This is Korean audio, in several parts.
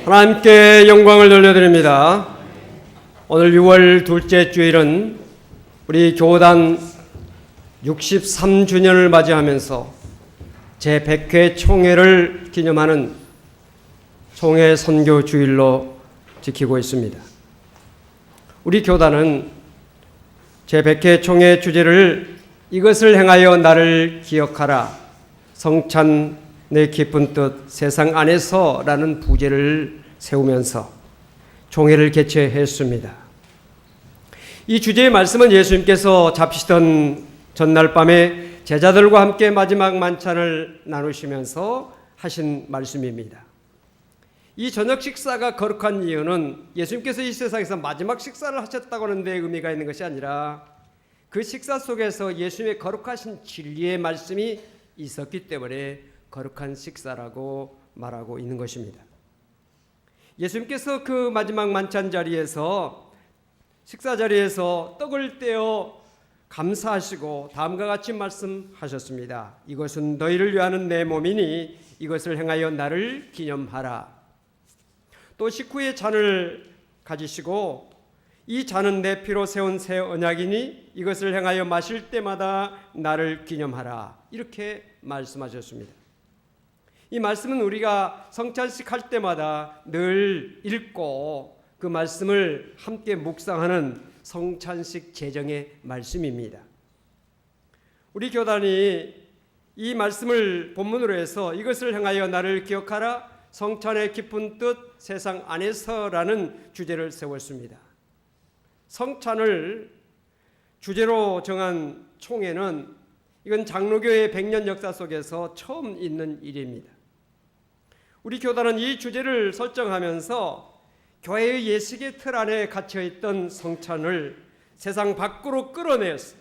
하나님께 영광을 돌려드립니다. 오늘 6월 둘째 주일은 우리 교단 63주년을 맞이하면서 제100회 총회를 기념하는 총회 선교 주일로 지키고 있습니다. 우리 교단은 제100회 총회 주제를 이것을 행하여 나를 기억하라, 성찬 내 깊은 뜻 세상 안에서 라는 부제를 세우면서 총회를 개최했습니다. 이 주제의 말씀은 예수님께서 잡히시던 전날 밤에 제자들과 함께 마지막 만찬을 나누시면서 하신 말씀입니다. 이 저녁 식사가 거룩한 이유는 예수님께서 이 세상에서 마지막 식사를 하셨다고 하는 데 의미가 있는 것이 아니라 그 식사 속에서 예수님의 거룩하신 진리의 말씀이 있었기 때문에 거룩한 식사라고 말하고 있는 것입니다. 예수님께서 그 마지막 만찬 자리에서 식사 자리에서 떡을 떼어 감사하시고 다음과 같이 말씀하셨습니다. 이것은 너희를 위하는 내 몸이니 이것을 행하여 나를 기념하라. 또 식후에 잔을 가지시고 이 잔은 내 피로 세운 새 언약이니 이것을 행하여 마실 때마다 나를 기념하라. 이렇게 말씀하셨습니다. 이 말씀은 우리가 성찬식 할 때마다 늘 읽고 그 말씀을 함께 묵상하는 성찬식 제정의 말씀입니다. 우리 교단이 이 말씀을 본문으로 해서 이것을 행하여 나를 기억하라, 성찬의 깊은 뜻 세상 안에서라는 주제를 세웠습니다. 성찬을 주제로 정한 총회는 이건 장로교의 100년 역사 속에서 처음 있는 일입니다. 우리 교단은 이 주제를 설정하면서 교회의 예식의 틀 안에 갇혀있던 성찬을 세상 밖으로 끌어내서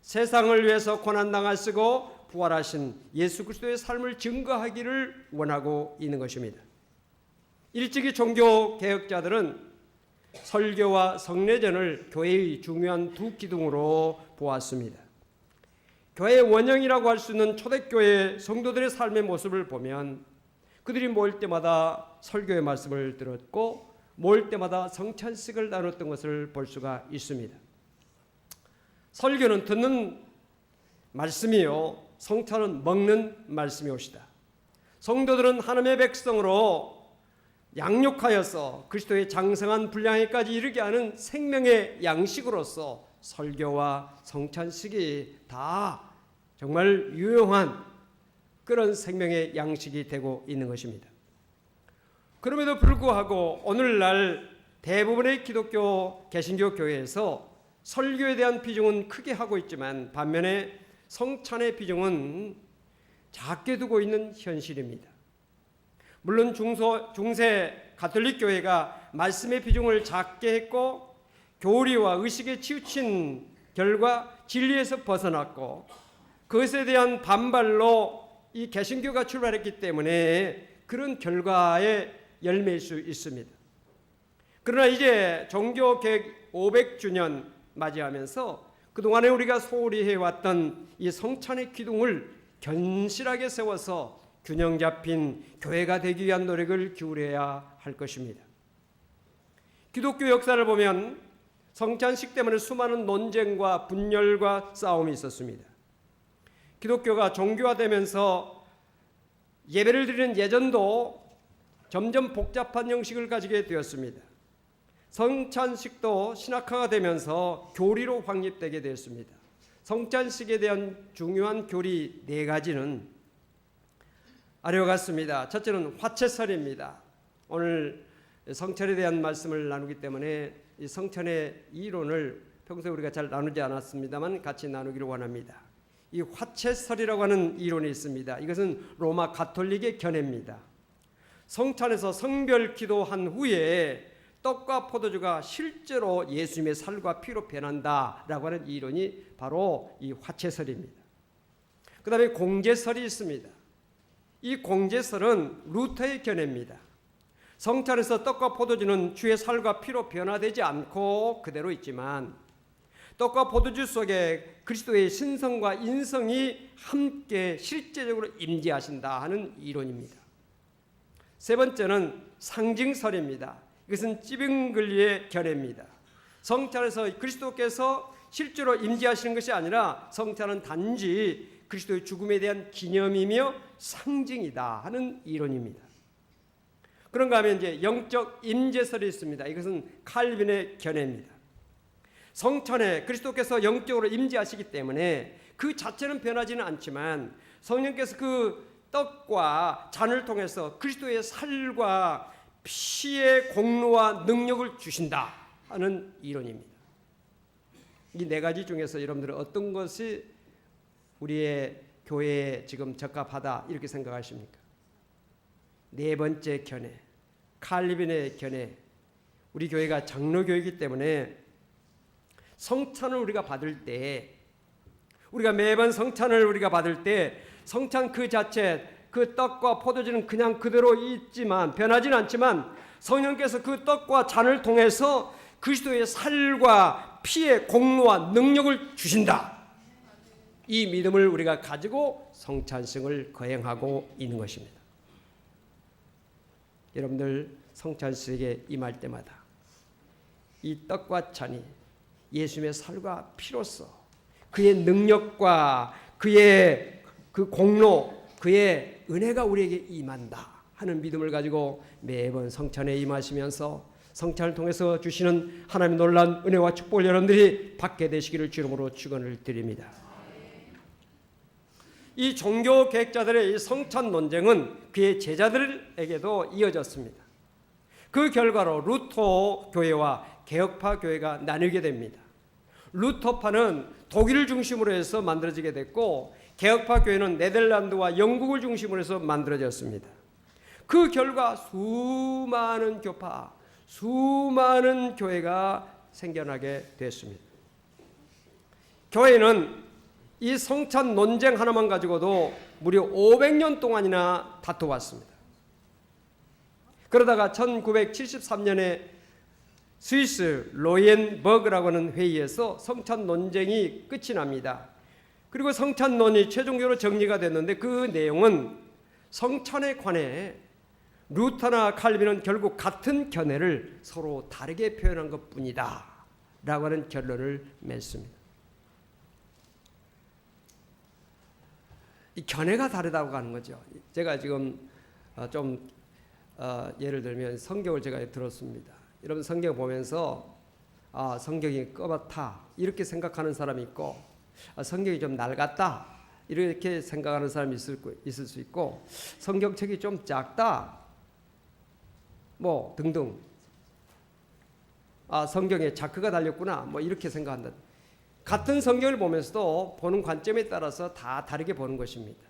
세상을 위해서 고난당하시고 부활하신 예수 그리스도의 삶을 증거하기를 원하고 있는 것입니다. 일찍이 종교 개혁자들은 설교와 성례전을 교회의 중요한 두 기둥으로 보았습니다. 교회의 원형이라고 할 수 있는 초대교회 성도들의 삶의 모습을 보면 그들이 모일 때마다 설교의 말씀을 들었고 모일 때마다 성찬식을 나눴던 것을 볼 수가 있습니다. 설교는 듣는 말씀이요, 성찬은 먹는 말씀이옵시다. 성도들은 하나님의 백성으로 양육하여서 그리스도의 장성한 분량에까지 이르게 하는 생명의 양식으로서 설교와 성찬식이 다 정말 유용한 그런 생명의 양식이 되고 있는 것입니다. 그럼에도 불구하고 오늘날 대부분의 기독교 개신교 교회에서 설교에 대한 비중은 크게 하고 있지만 반면에 성찬의 비중은 작게 두고 있는 현실입니다. 물론 중세 가톨릭 교회가 말씀의 비중을 작게 했고 교리와 의식에 치우친 결과 진리에서 벗어났고 그것에 대한 반발로 이 개신교가 출발했기 때문에 그런 결과의 열매일 수 있습니다. 그러나 이제 종교개혁 500주년 맞이하면서 그동안에 우리가 소홀히 해왔던 이 성찬의 기둥을 견실하게 세워서 균형 잡힌 교회가 되기 위한 노력을 기울여야 할 것입니다. 기독교 역사를 보면 성찬식 때문에 수많은 논쟁과 분열과 싸움이 있었습니다. 기독교가 종교화되면서 예배를 드리는 예전도 점점 복잡한 형식을 가지게 되었습니다. 성찬식도 신학화가 되면서 교리로 확립되게 되었습니다. 성찬식에 대한 중요한 교리 4가지는 아래와 같습니다. 첫째는 화채설입니다. 오늘 성찬에 대한 말씀을 나누기 때문에 이 성찬의 이론을 평소에 우리가 잘 나누지 않았습니다만 같이 나누기를 원합니다. 이 화채설이라고 하는 이론이 있습니다. 이것은 로마 가톨릭의 견해입니다. 성찬에서 성별 기도한 후에 떡과 포도주가 실제로 예수님의 살과 피로 변한다라고 하는 이론이 바로 이 화채설입니다. 그 다음에 공제설이 있습니다. 이 공제설은 루터의 견해입니다. 성찬에서 떡과 포도주는 주의 살과 피로 변화되지 않고 그대로 있지만 떡과 포도주 속에 그리스도의 신성과 인성이 함께 실제적으로 임재하신다 하는 이론입니다. 세 번째는 상징설입니다. 이것은 찌빙글리의 견해입니다. 성찬에서 그리스도께서 실제로 임재하시는 것이 아니라 성찬은 단지 그리스도의 죽음에 대한 기념이며 상징이다 하는 이론입니다. 그런가 하면 이제 영적 임재설이 있습니다. 이것은 칼빈의 견해입니다. 성찬에 그리스도께서 영적으로 임재하시기 때문에 그 자체는 변하지는 않지만 성령께서 그 떡과 잔을 통해서 그리스도의 살과 피의 공로와 능력을 주신다 하는 이론입니다. 이 네 가지 중에서 여러분들은 어떤 것이 우리의 교회에 지금 적합하다 이렇게 생각하십니까? 네 번째 견해, 칼빈의 견해. 우리 교회가 장로교회이기 때문에 성찬을 우리가 받을 때, 우리가 매번 성찬을 우리가 받을 때 성찬 그 자체, 그 떡과 포도주는 그냥 그대로 있지만 변하지는 않지만 성령께서 그 떡과 잔을 통해서 그리스도의 살과 피의 공로와 능력을 주신다. 이 믿음을 우리가 가지고 성찬식을 거행하고 있는 것입니다. 여러분들 성찬식에 임할 때마다 이 떡과 잔이 예수님의 살과 피로서 그의 능력과 그의 그 공로, 그의 은혜가 우리에게 임한다 하는 믿음을 가지고 매번 성찬에 임하시면서 성찬을 통해서 주시는 하나님의 놀라운 은혜와 축복을 여러분들이 받게 되시기를 주름으로 축원을 드립니다. 이 종교 계획자들의 이 성찬 논쟁은 그의 제자들에게도 이어졌습니다. 그 결과로 루터 교회와 개혁파 교회가 나뉘게 됩니다. 루터파는 독일을 중심으로 해서 만들어지게 됐고 개혁파 교회는 네덜란드와 영국을 중심으로 해서 만들어졌습니다. 그 결과 수많은 교파, 수많은 교회가 생겨나게 됐습니다. 교회는 이 성찬 논쟁 하나만 가지고도 무려 500년 동안이나 다투었습니다. 그러다가 1973년에 스위스 로옌버그라고 하는 회의에서 성찬 논쟁이 끝이 납니다. 그리고 성찬론이 최종적으로 정리가 됐는데 그 내용은 성찬에 관해 루터나 칼빈은 결국 같은 견해를 서로 다르게 표현한 것뿐이다 라고 하는 결론을 맺습니다. 이 견해가 다르다고 하는 거죠. 제가 지금 예를 들면 성경을 제가 들었습니다. 여러분 성경 보면서 성경이 꺼맣다 이렇게 생각하는 사람이 있고 성경이 좀 낡았다 이렇게 생각하는 사람이 있을 수 있고 성경책이 좀 작다 뭐 등등 성경에 자크가 달렸구나 뭐 이렇게 생각한다. 같은 성경을 보면서도 보는 관점에 따라서 다 다르게 보는 것입니다.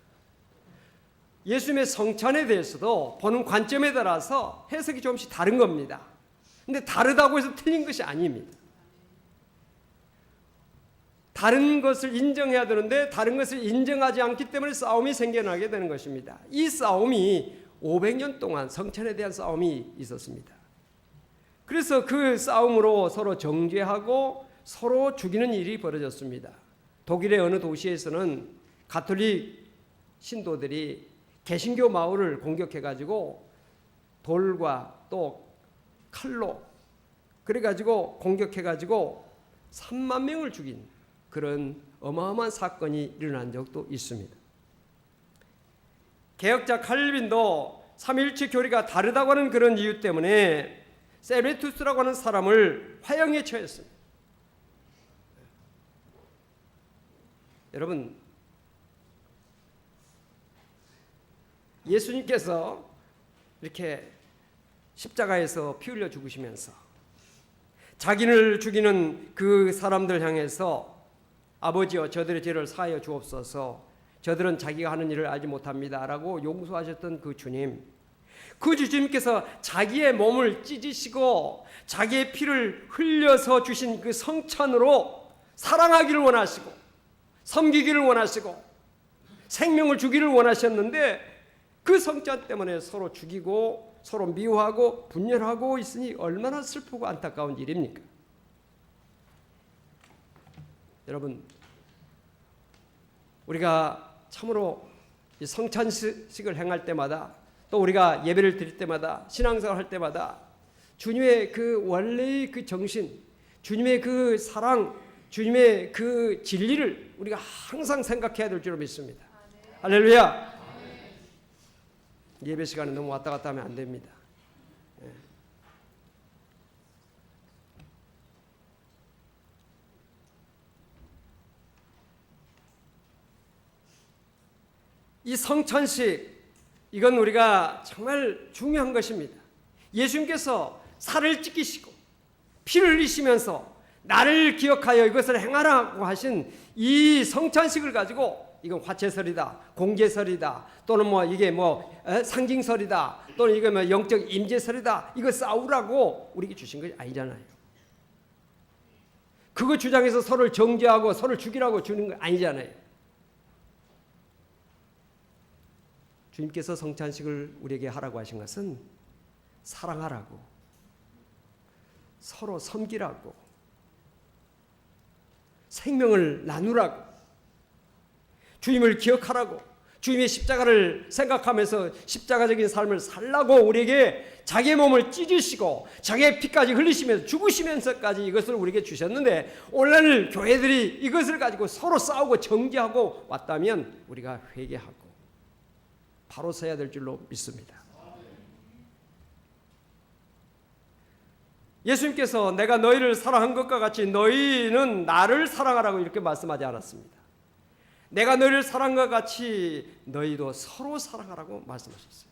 예수님의 성찬에 대해서도 보는 관점에 따라서 해석이 조금씩 다른 겁니다. 근데 다르다고 해서 틀린 것이 아닙니다. 다른 것을 인정해야 되는데 다른 것을 인정하지 않기 때문에 싸움이 생겨나게 되는 것입니다. 이 싸움이 500년 동안 성찬에 대한 싸움이 있었습니다. 그래서 그 싸움으로 서로 정죄하고 서로 죽이는 일이 벌어졌습니다. 독일의 어느 도시에서는 가톨릭 신도들이 개신교 마을을 공격해가지고 돌과 또 칼로 그래가지고 공격해가지고 3만 명을 죽인 그런 어마어마한 사건이 일어난 적도 있습니다. 개혁자 칼빈도 삼위일체 교리가 다르다고 하는 그런 이유 때문에 세르투스라고 하는 사람을 화형에 처했습니다. 여러분 예수님께서 이렇게 십자가에서 피 흘려 죽으시면서 자기를 죽이는 그 사람들 향해서 아버지여 저들의 죄를 사하여 주옵소서 저들은 자기가 하는 일을 알지 못합니다 라고 용서하셨던 그 주님께서 자기의 몸을 찢으시고 자기의 피를 흘려서 주신 그 성찬으로 사랑하기를 원하시고 섬기기를 원하시고 생명을 주기를 원하셨는데 그 성찬 때문에 서로 죽이고 서로 미워하고 분열하고 있으니 얼마나 슬프고 안타까운 일입니까? 여러분 우리가 참으로 이 성찬식을 행할 때마다 또 우리가 예배를 드릴 때마다 신앙생활 할 때마다 주님의 그 원래의 그 정신, 주님의 그 사랑, 주님의 그 진리를 우리가 항상 생각해야 될 줄로 믿습니다. 할렐루야. 예배 시간에 너무 왔다 갔다 하면 안 됩니다. 이 성찬식, 이건 우리가 정말 중요한 것입니다. 예수님께서 살을 찢기시고 피를 흘리시면서 나를 기억하여 이것을 행하라고 하신 이 성찬식을 가지고 이건 화채설이다, 공제설이다, 또는 이게 상징설이다, 또는 이게 영적 임재설이다, 이거 싸우라고 우리에게 주신 것이 아니잖아요. 그거 주장해서 서로를 정죄하고 서로를 죽이라고 주는 거 아니잖아요. 주님께서 성찬식을 우리에게 하라고 하신 것은 사랑하라고, 서로 섬기라고, 생명을 나누라고, 주님을 기억하라고, 주님의 십자가를 생각하면서 십자가적인 삶을 살라고 우리에게 자기의 몸을 찢으시고 자기의 피까지 흘리시면서 죽으시면서까지 이것을 우리에게 주셨는데, 오늘 교회들이 이것을 가지고 서로 싸우고 정죄하고 왔다면 우리가 회개하고 바로 서야 될 줄로 믿습니다. 예수님께서 내가 너희를 사랑한 것과 같이 너희는 나를 사랑하라고 이렇게 말씀하지 않았습니다. 내가 너희를 사랑한 것 같이 너희도 서로 사랑하라고 말씀하셨어요.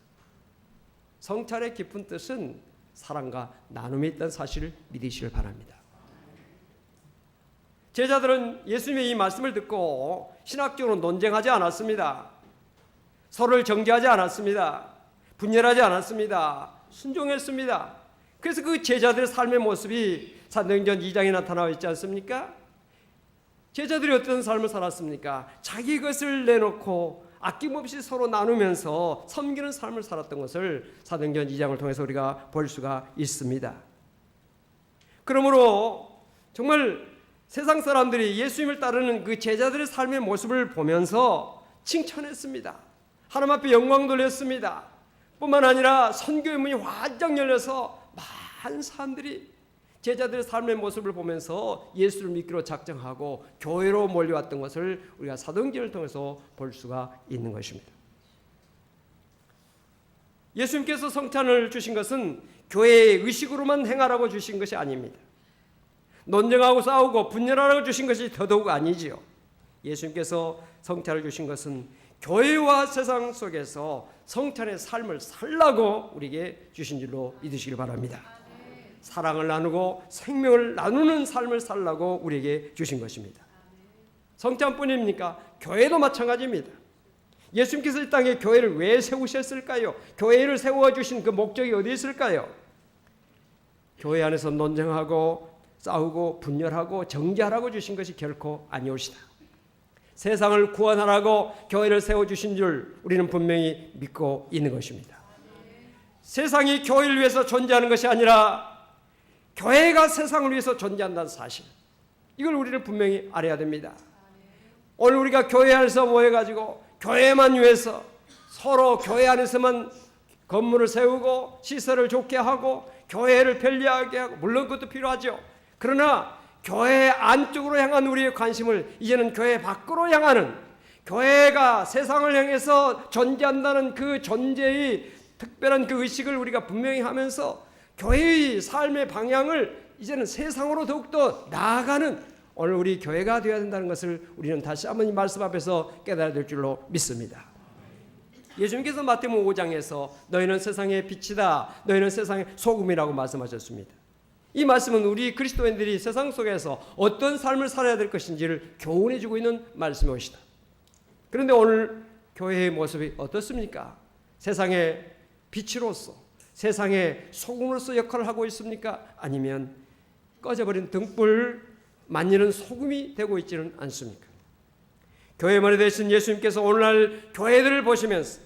성찬의 깊은 뜻은 사랑과 나눔에 있다는 사실을 믿으시길 바랍니다. 제자들은 예수님의 이 말씀을 듣고 신학적으로 논쟁하지 않았습니다. 서로를 정죄하지 않았습니다. 분열하지 않았습니다. 순종했습니다. 그래서 그 제자들의 삶의 모습이 사도행전 2장에 나타나고 있지 않습니까? 제자들이 어떤 삶을 살았습니까? 자기 것을 내놓고 아낌없이 서로 나누면서 섬기는 삶을 살았던 것을 사도행전 2장을 통해서 우리가 볼 수가 있습니다. 그러므로 정말 세상 사람들이 예수님을 따르는 그 제자들의 삶의 모습을 보면서 칭찬했습니다. 하나님 앞에 영광 돌렸습니다. 뿐만 아니라 선교의 문이 활짝 열려서 많은 사람들이 제자들의 삶의 모습을 보면서 예수를 믿기로 작정하고 교회로 몰려왔던 것을 우리가 사도행전을 통해서 볼 수가 있는 것입니다. 예수님께서 성찬을 주신 것은 교회의 의식으로만 행하라고 주신 것이 아닙니다. 논쟁하고 싸우고 분열하라고 주신 것이 더더욱 아니지요. 예수님께서 성찬을 주신 것은 교회와 세상 속에서 성찬의 삶을 살라고 우리에게 주신 줄로 믿으시길 바랍니다. 사랑을 나누고 생명을 나누는 삶을 살라고 우리에게 주신 것입니다. 성찬뿐입니까? 교회도 마찬가지입니다. 예수님께서 이 땅에 교회를 왜 세우셨을까요? 교회를 세워주신 그 목적이 어디 있을까요? 교회 안에서 논쟁하고 싸우고 분열하고 정죄하라고 주신 것이 결코 아니오시다. 세상을 구원하라고 교회를 세워주신 줄 우리는 분명히 믿고 있는 것입니다. 세상이 교회를 위해서 존재하는 것이 아니라 교회가 세상을 위해서 존재한다는 사실, 이걸 우리는 분명히 알아야 됩니다. 오늘 우리가 교회 안에서 모여가지고 교회만 위해서 서로 교회 안에서만 건물을 세우고 시설을 좋게 하고 교회를 편리하게 하고, 물론 그것도 필요하죠. 그러나 교회 안쪽으로 향한 우리의 관심을 이제는 교회 밖으로 향하는, 교회가 세상을 향해서 존재한다는 그 존재의 특별한 그 의식을 우리가 분명히 하면서 교회의 삶의 방향을 이제는 세상으로 더욱더 나아가는 오늘 우리 교회가 되어야 된다는 것을 우리는 다시 한번 이 말씀 앞에서 깨달아야 될 줄로 믿습니다. 예수님께서 마태복음 5장에서 너희는 세상의 빛이다, 너희는 세상의 소금이라고 말씀하셨습니다. 이 말씀은 우리 그리스도인들이 세상 속에서 어떤 삶을 살아야 될 것인지를 교훈해 주고 있는 말씀이시다. 그런데 오늘 교회의 모습이 어떻습니까? 세상의 빛으로서, 세상의 소금으로서 역할을 하고 있습니까? 아니면 꺼져버린 등불 만지는 소금이 되고 있지는 않습니까? 교회 머리 되신 예수님께서 오늘날 교회들을 보시면서,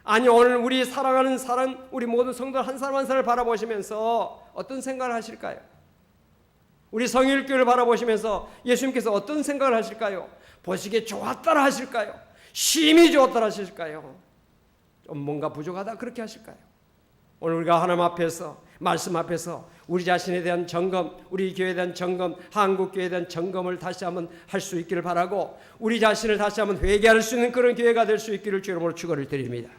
아니 오늘 우리 사랑하는 사람, 우리 모든 성도 한 사람 한 사람을 바라보시면서 어떤 생각을 하실까요? 우리 성일교회를 바라보시면서 예수님께서 어떤 생각을 하실까요? 보시기에 좋았다라 하실까요? 심히 좋았다라 하실까요? 좀 뭔가 부족하다 그렇게 하실까요? 오늘 우리가 하나님 앞에서 말씀 앞에서 우리 자신에 대한 점검, 우리 교회에 대한 점검, 한국교회에 대한 점검을 다시 한번 할 수 있기를 바라고 우리 자신을 다시 한번 회개할 수 있는 그런 교회가 될 수 있기를 주의 이름으로 축원을 드립니다.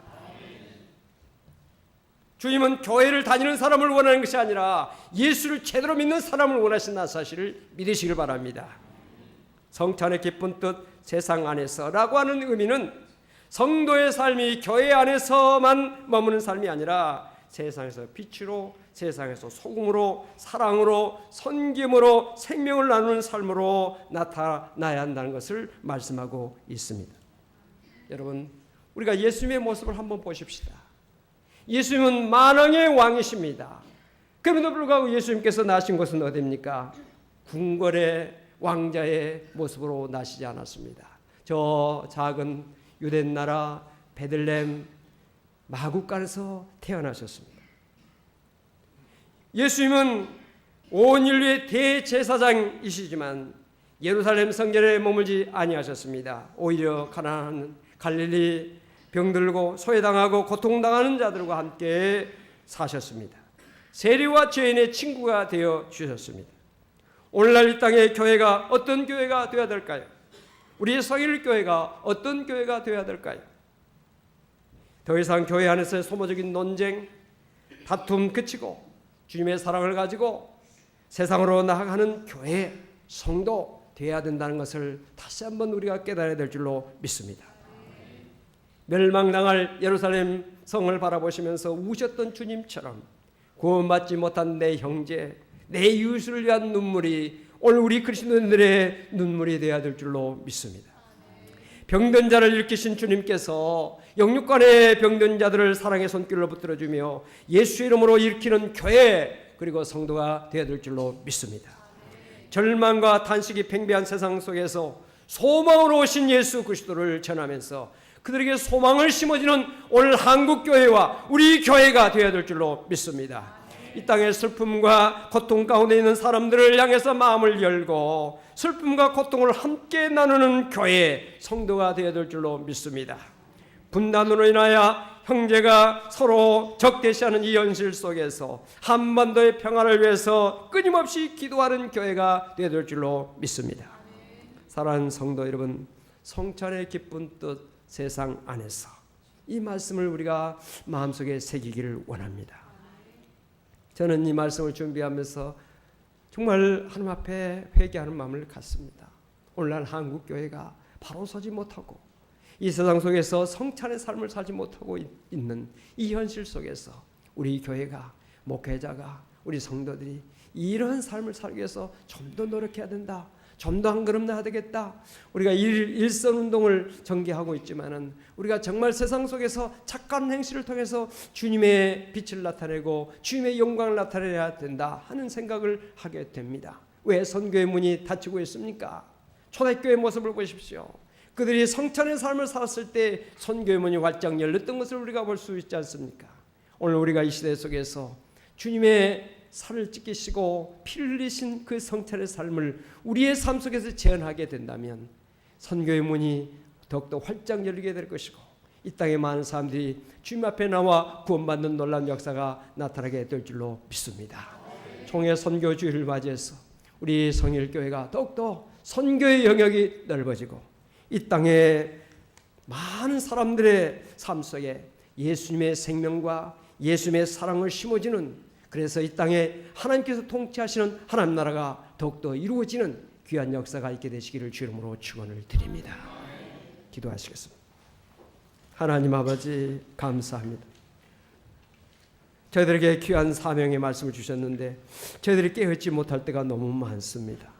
주님은 교회를 다니는 사람을 원하는 것이 아니라 예수를 제대로 믿는 사람을 원하신다는 사실을 믿으시길 바랍니다. 성찬의 기쁜 뜻 세상 안에서라고 하는 의미는 성도의 삶이 교회 안에서만 머무는 삶이 아니라 세상에서 빛으로, 세상에서 소금으로, 사랑으로, 섬김으로, 생명을 나누는 삶으로 나타나야 한다는 것을 말씀하고 있습니다. 여러분, 우리가 예수님의 모습을 한번 보십시다. 예수님은 만왕의 왕이십니다. 그럼에도 불구하고 예수님께서 나신 것은 어디입니까? 궁궐의 왕자의 모습으로 나시지 않았습니다. 저 작은 유대 나라 베들레헴 마구간에서 태어나셨습니다. 예수님은 온 인류의 대제사장이시지만 예루살렘 성전에 머물지 아니하셨습니다. 오히려 가난한 갈릴리 병들고 소외당하고 고통당하는 자들과 함께 사셨습니다. 세리와 죄인의 친구가 되어 주셨습니다. 오늘날 이 땅의 교회가 어떤 교회가 되어야 될까요? 우리의 성일교회가 어떤 교회가 되어야 될까요? 더 이상 교회 안에서의 소모적인 논쟁, 다툼 그치고 주님의 사랑을 가지고 세상으로 나아가는 교회, 성도 되어야 된다는 것을 다시 한번 우리가 깨달아야 될 줄로 믿습니다. 멸망당할 예루살렘 성을 바라보시면서 우셨던 주님처럼 구원받지 못한 내 형제, 내 이웃을 위한 눈물이 오늘 우리 그리스도인들의 눈물이 되어야 될 줄로 믿습니다. 병든 자를 일으키신 주님께서 영육간의 병든 자들을 사랑의 손길로 붙들어주며 예수 이름으로 일으키는 교회 그리고 성도가 되어야 될 줄로 믿습니다. 절망과 탄식이 팽배한 세상 속에서 소망으로 오신 예수 그리스도를 전하면서 그들에게 소망을 심어주는 오늘 한국교회와 우리 교회가 되어야 될 줄로 믿습니다. 이 땅의 슬픔과 고통 가운데 있는 사람들을 향해서 마음을 열고 슬픔과 고통을 함께 나누는 교회, 성도가 되어야 될 줄로 믿습니다. 분단으로 인하여 형제가 서로 적대시하는 이 현실 속에서 한반도의 평화를 위해서 끊임없이 기도하는 교회가 되어야 될 줄로 믿습니다. 사랑하는 성도 여러분, 성찬의 기쁜 뜻 세상 안에서 이 말씀을 우리가 마음속에 새기기를 원합니다. 저는 이 말씀을 준비하면서 정말 하나님 앞에 회개하는 마음을 갖습니다. 오늘날 한국교회가 바로 서지 못하고 이 세상 속에서 성찬의 삶을 살지 못하고 있는 이 현실 속에서 우리 교회가, 목회자가, 우리 성도들이 이런 삶을 살기 위해서 좀 더 노력해야 된다. 좀 더 한 걸음 나야 되겠다. 우리가 일선운동을 전개하고 있지만은 우리가 정말 세상 속에서 착한 행실을 통해서 주님의 빛을 나타내고 주님의 영광을 나타내야 된다 하는 생각을 하게 됩니다. 왜 선교의 문이 닫히고 있습니까? 초대교회 모습을 보십시오. 그들이 성찬의 삶을 살았을 때 선교의 문이 활짝 열렸던 것을 우리가 볼 수 있지 않습니까? 오늘 우리가 이 시대 속에서 주님의 살을 찢기시고 피를 흘리신 그 성찬의 삶을 우리의 삶 속에서 재현하게 된다면 선교의 문이 더욱더 활짝 열리게 될 것이고 이 땅에 많은 사람들이 주님 앞에 나와 구원받는 놀라운 역사가 나타나게 될 줄로 믿습니다. 총회 선교주의를 맞이해서 우리 성일교회가 더욱더 선교의 영역이 넓어지고 이 땅에 많은 사람들의 삶 속에 예수님의 생명과 예수님의 사랑을 심어지는, 그래서 이 땅에 하나님께서 통치하시는 하나님 나라가 더욱더 이루어지는 귀한 역사가 있게 되시기를 주 이름으로 축원을 드립니다. 기도하시겠습니다. 하나님 아버지 감사합니다. 저희들에게 귀한 사명의 말씀을 주셨는데 저희들이 깨닫지 못할 때가 너무 많습니다.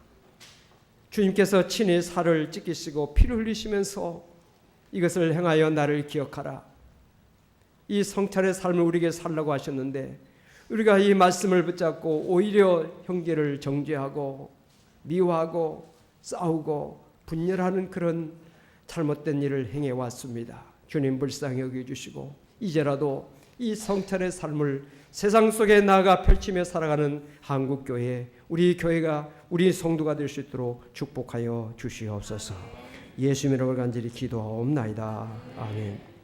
주님께서 친히 살을 찢기시고 피를 흘리시면서 이것을 행하여 나를 기억하라, 이 성찬의 삶을 우리에게 살라고 하셨는데 우리가 이 말씀을 붙잡고 오히려 형제를 정죄하고 미워하고 싸우고 분열하는 그런 잘못된 일을 행해왔습니다. 주님 불쌍히 여겨주시고 이제라도 이 성찬의 삶을 세상 속에 나아가 펼치며 살아가는 한국교회, 우리 교회가 우리 성도가 될 수 있도록 축복하여 주시옵소서. 예수님의 이름으로 간절히 기도하옵나이다. 아멘.